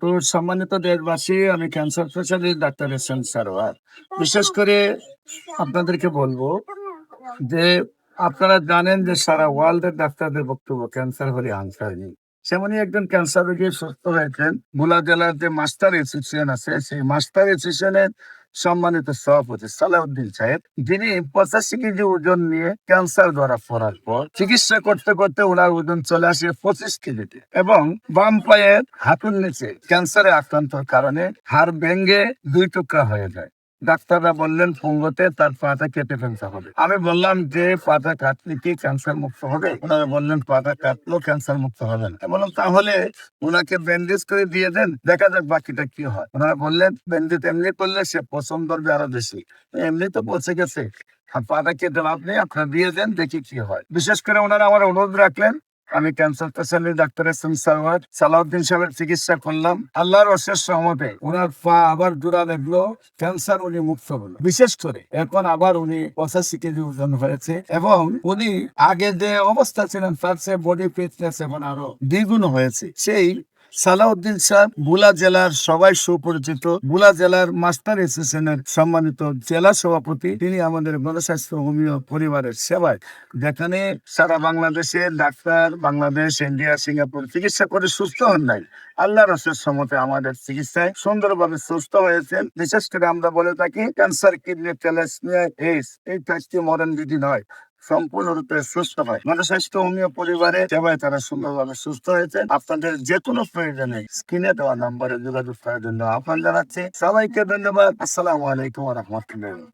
তো সম্মানিত দেশবাসী, আমি cancer specialist doctor S M Sarwar. বিশেষ করে আপনাদেরকে বলবো যে আপনারা জানেন যে সারা ওয়ার্ল্ডের ডাক্তারদের বক্তব্য ক্যান্সার হলে আনসার নেই। সেমনি একজন ক্যান্সার রোগী সুস্থ হয়েছেন। ভোলা জেলার যে মাস্টার অ্যাসোসিয়েশন আছে, সেই মাস্টার অ্যাসোসিয়েশনের সম্মানিত সভাপতি সালাউদ্দিন সাহেব, যিনি 85 কেজি ওজন নিয়ে ক্যান্সার ধরা পড়ার পর চিকিৎসা করতে করতে ওনার ওজন চলে আসে 25 কেজিতে, এবং বাম পায়ের হাঁটুর নিচে ক্যান্সারে আক্রান্তর কারণে হাড় ভেঙে 2 টুকরা হয়ে যায়। ডাক্তাররা বললেন ফুঙ্গতে তার পাটা কেটে ফেলতে হবে। আমি বললাম যে পাটা কাটলে কি ক্যান্সার মুক্ত হবে? ওনারা বললেন পাটা কাটলেও ক্যান্সার মুক্ত হবে না। আমি বললাম তাহলে ওনাকে ব্যান্ডেজ করে দিয়ে দেন, দেখা যাক বাকিটা কি হয়। ওনারা বললেন ব্যান্ডেজ এমনি করলে সে পছন্দ করবে আরো বেশি, এমনি তো পচে গেছে, আর পাটা কেটে লাভ নেই, আপনারা দিয়ে দেন, দেখি কি হয়। বিশেষ করে ওনারা আমার অনুরোধ রাখলেন। আমি cancer specialist doctor S M Salauddin সাহেবের চিকিৎসা করলাম। আল্লাহর অশেষ রহমতে ওনার পা আবার জোড়া লাগলো, ক্যান্সার উনি মুক্ত হলো। বিশেষ করে এখন আবার উনি 85 কেজি ওজন হয়েছে, এবং উনি আগে যে অবস্থা ছিলেন তার চেয়ে বডি ফিটনেস এখন আরো দ্বিগুণ হয়েছে। সেই সালাউদ্দিন সাহেব ভোলা জেলার সবাই সুপরিচিত, ভোলা জেলার মাস্টার অ্যাসোসিয়েশনের সম্মানিত জেলা সভাপতি। তিনি আমাদের গণস্বাস্থ্য হোমিও পরিবারের সেবায়, যেখানে সারা বাংলাদেশে ডাক্তার, বাংলাদেশ, ইন্ডিয়া, সিঙ্গাপুর চিকিৎসা করে সুস্থ হন নাই, আল্লাহর অশেষ রহমতে আমাদের চিকিৎসায় সুন্দরভাবে সুস্থ হয়েছেন। বিশেষ করে আমরা বলে থাকি ক্যান্সার, কিডনি, থ্যালাসেমিয়া, এইডস, এই 4টি মরণ বিধি নয়, সম্পূর্ণরূপে সুস্থ হয়। গণস্বাস্থ্য হোমিও পরিবারের সেবায় তারা সুন্দরভাবে সুস্থ হয়েছে। আপনাদের যে কোনো প্রয়োজনে স্ক্রিনে দেওয়া নম্বরে যোগাযোগ করার জন্য আহ্বান জানাচ্ছি। সবাইকে ধন্যবাদ। আসসালামু আলাইকুম ওয়া রাহমাতুল্লাহ।